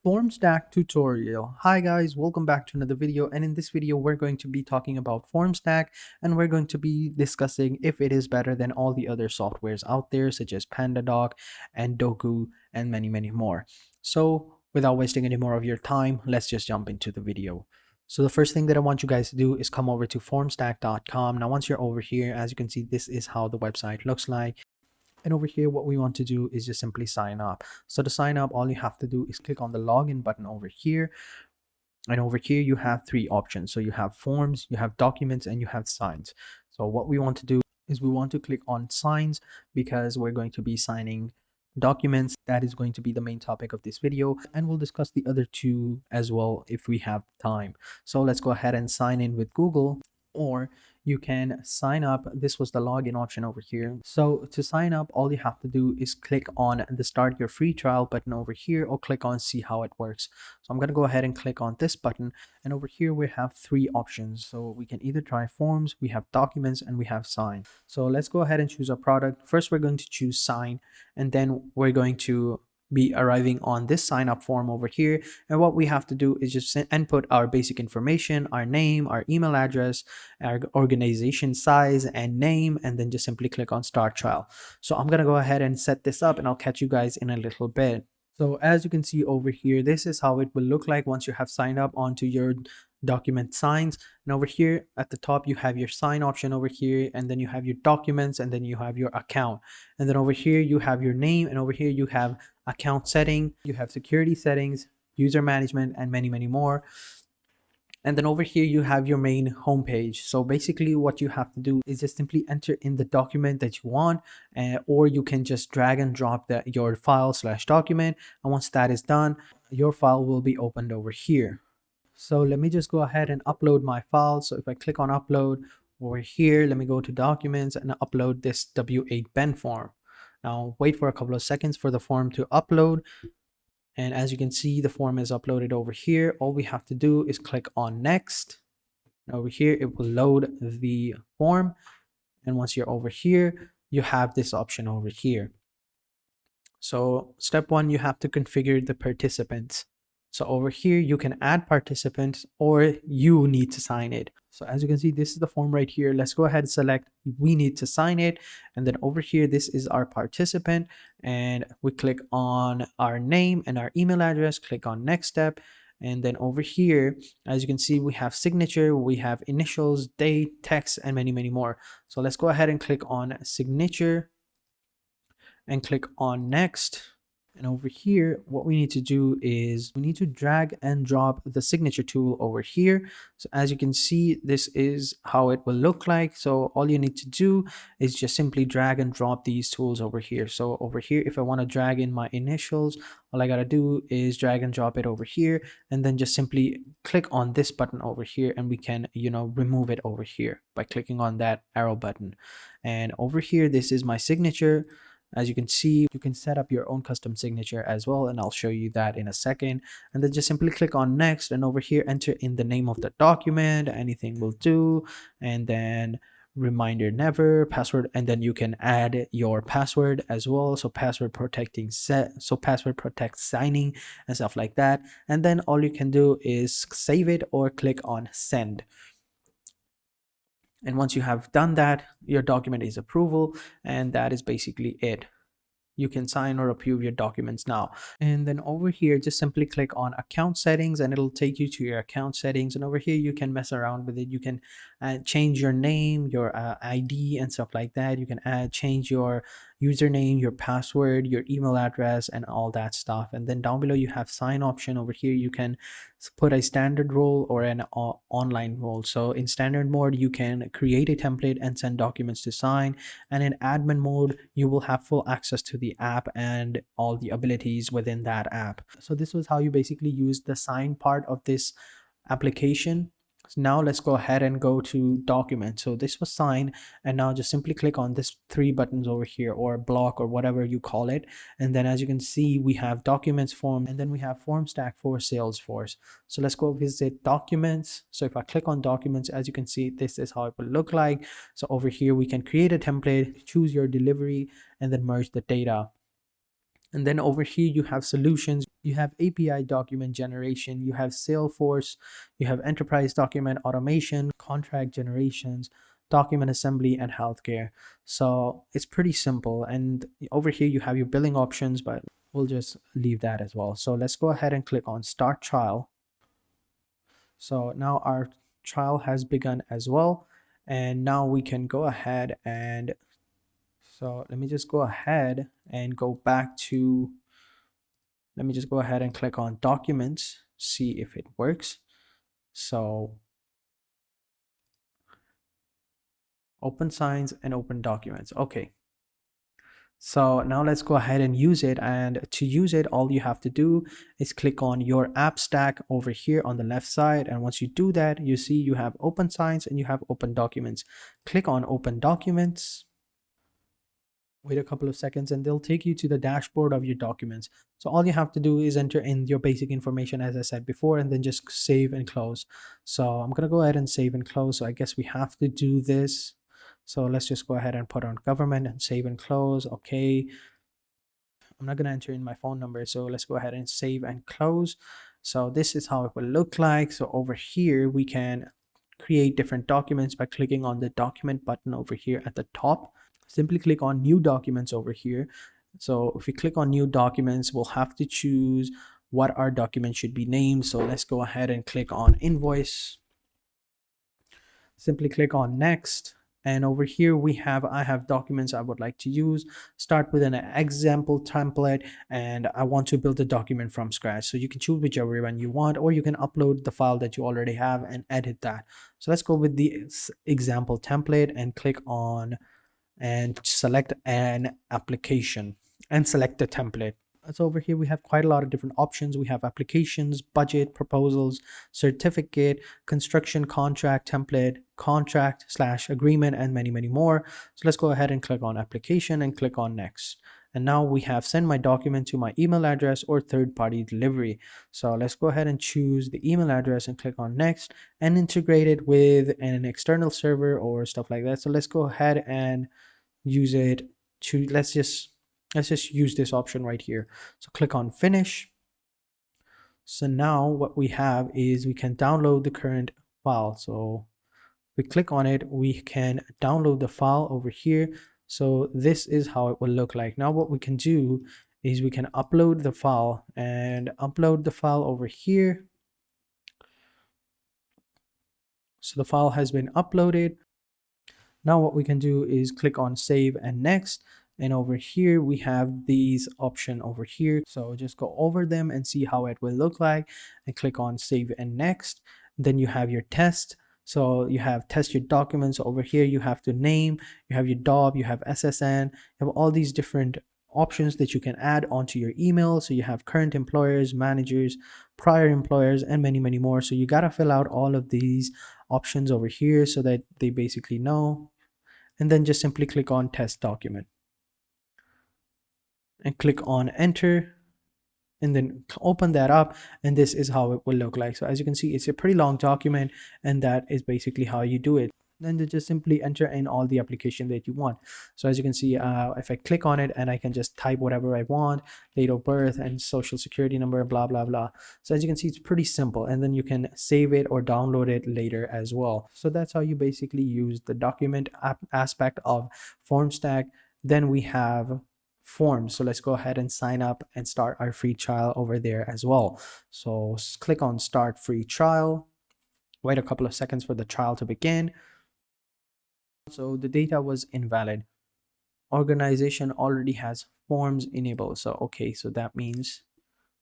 Formstack tutorial. Hi guys, welcome back to another video, and in this video we're going to be talking about Formstack, and we're going to be discussing if it is better than all the other softwares out there such as Pandadoc and Doku and many more. So without wasting any more of your time, let's just jump into the video. So the first thing that I want you guys to do is come over to formstack.com. Now once you're over here, as you can see, this is how the website looks like. And over here, what we want to do is just simply sign up. So to sign up, all you have to do is click on the login button over here. And over here, you have three options. So you have forms, you have documents, and you have signs. So what we want to do is we want to click on signs because we're going to be signing documents. That is going to be the main topic of this video, and we'll discuss the other two as well if we have time. So let's go ahead and sign in with Google, or you can sign up. This was the login option over here. So to sign up, all you have to do is click on the start your free trial button over here, or click on see how it works. So I'm going to go ahead and click on this button, and over here we have three options. So we can either try forms, we have documents, and we have sign. So let's go ahead and choose our product. First we're going to choose sign, and then we're going to be arriving on this sign up form over here. And what we have to do is just input our basic information, our name, our email address, our organization size and name, and then just simply click on start trial. So I'm going to go ahead and set this up, and I'll catch you guys in a little bit. So as you can see over here, this is how it will look like once you have signed up onto your document signs. And over here at the top, you have your sign option over here, and then you have your documents, and then you have your account, and then over here you have your name, and over here you have account setting, you have security settings, user management, and many more. And then over here you have your main homepage. So basically what you have to do is just simply enter in the document that you want, or you can just drag and drop your file / document, and once that is done, your file will be opened over here. So let me just go ahead and upload my file. So if I click on upload over here, let me go to documents and upload this W8 Ben form. Now wait for a couple of seconds for the form to upload. And as you can see, the form is uploaded over here. All we have to do is click on next. And over here, it will load the form. And once you're over here, you have this option over here. So step one, you have to configure the participants. So over here, you can add participants, or you need to sign it. So as you can see, this is the form right here. Let's go ahead and select we need to sign it. And then over here, this is our participant. And we click on our name and our email address, click on next step. And then over here, as you can see, we have signature, we have initials, date, text, and many more. So let's go ahead and click on signature and click on next. And over here, what we need to do is we need to drag and drop the signature tool over here. So as you can see, this is how it will look like. So all you need to do is just simply drag and drop these tools over here. So over here, if I want to drag in my initials, all I got to do is drag and drop it over here, and then just simply click on this button over here, and we can, remove it over here by clicking on that arrow button. And over here, this is my signature. As you can see, you can set up your own custom signature as well, and I'll show you that in a second. And then just simply click on next, and over here enter in the name of the document, anything will do, and then reminder never, password, and then you can add your password as well. So password protecting password protects signing and stuff like that. And then all you can do is save it or click on send. And once you have done that, your document is approval, and that is basically it. You can sign or approve your documents now. And then over here, just simply click on account settings, and it'll take you to your account settings. And over here, you can mess around with it. You can change your name, your ID, and stuff like that. You can change your username, your password, your email address, and all that stuff. And then down below, you have sign option. Over here, you can put a standard role or an online role. So in standard mode, you can create a template and send documents to sign. And in admin mode, you will have full access to the app and all the abilities within that app. So this was how you basically use the sign part of this application. So now let's go ahead and go to document. So this was sign, and now just simply click on this three buttons over here, or block, or whatever you call it. And then as you can see, we have documents form, and then we have Formstack for Salesforce. So let's go visit documents. So if I click on documents, as you can see, this is how it will look like. So over here, we can create a template, choose your delivery, and then merge the data. And then over here, you have solutions, you have API document generation, you have Salesforce, you have enterprise document automation, contract generations, document assembly, and healthcare. So it's pretty simple. And over here, you have your billing options, but we'll just leave that as well. So let's go ahead and click on Start Trial. So now our trial has begun as well. And now we can go ahead and so let me just go ahead and go back to, let me just go ahead and click on documents, see if it works. So open signs and open documents. Okay. So now let's go ahead and use it. And to use it, all you have to do is click on your app stack over here on the left side. And once you do that, you see you have open signs and you have open documents. Click on open documents. Wait a couple of seconds and they'll take you to the dashboard of your documents. So all you have to do is enter in your basic information as I said before, and then just save and close. So I'm gonna go ahead and save and close. So I guess we have to do this. So let's just go ahead and put on government and save and close. Okay. I'm not gonna enter in my phone number. So let's go ahead and save and close. So this is how it will look like. So over here, we can create different documents by clicking on the document button over here at the top. Simply click on new documents over here. So if we click on new documents, we'll have to choose what our document should be named. So let's go ahead and click on invoice. Simply click on next. And over here I have documents I would like to use. Start with an example template, and I want to build a document from scratch. So you can choose whichever one you want, or you can upload the file that you already have and edit that. So let's go with the example template and click on and select an application and select the template. So over here we have quite a lot of different options. We have applications, budget, proposals, certificate, construction, contract, template, contract / agreement, and many more. So let's go ahead and click on application and click on next. And now we have send my document to my email address or third-party delivery. So let's go ahead and choose the email address and click on next and integrate it with an external server or stuff like that. So let's go ahead and use it to, let's just use this option right here. So click on finish. So now what we have is we can download the current file. So we click on it, we can download the file over here. So this is how it will look like. Now what we can do is we can upload the file and upload the file over here. So the file has been uploaded. Now what we can do is click on save and next. And over here, we have these option over here. So just go over them and see how it will look like and click on save and next. Then you have your test. So you have test your documents over here. You have to name, you have your DOB, you have SSN, you have all these different options that you can add onto your email. So you have current employers, managers, prior employers, and many more. So you got to fill out all of these options over here so that they basically know. And then just simply click on test document and click on enter and then open that up, and this is how it will look like. So as you can see, it's a pretty long document, and that is basically how you do it. Then to just simply enter in all the application that you want. So as you can see, if I click on it, and I can just type whatever I want, date of birth and social security number, blah blah. So as you can see, it's pretty simple, and then you can save it or download it later as well. So that's how you basically use the document aspect of Formstack. Then we have forms. So let's go ahead and sign up and start our free trial over there as well. So click on start free trial, wait a couple of seconds for the trial to begin. So the data was invalid. Organization already has forms enabled. So okay, so that means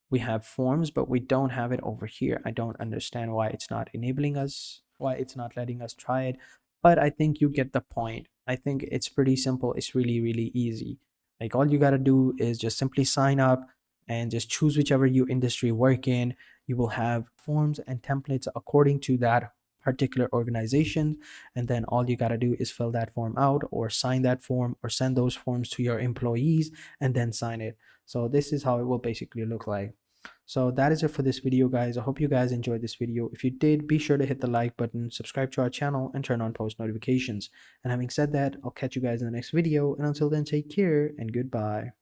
we have forms, but we don't have it over here. I don't understand why it's not enabling us, why it's not letting us try it, but I think you get the point. I think it's pretty simple. It's really easy. Like all you got to do is just simply sign up and just choose whichever you industry work in. You will have forms and templates according to that particular organization, and then all you got to do is fill that form out or sign that form or send those forms to your employees and then sign it. So this is how it will basically look like. So that is it for this video, guys. I hope you guys enjoyed this video. If you did, be sure to hit the like button, subscribe to our channel, and turn on post notifications. And having said that, I'll catch you guys in the next video, and until then, take care and goodbye.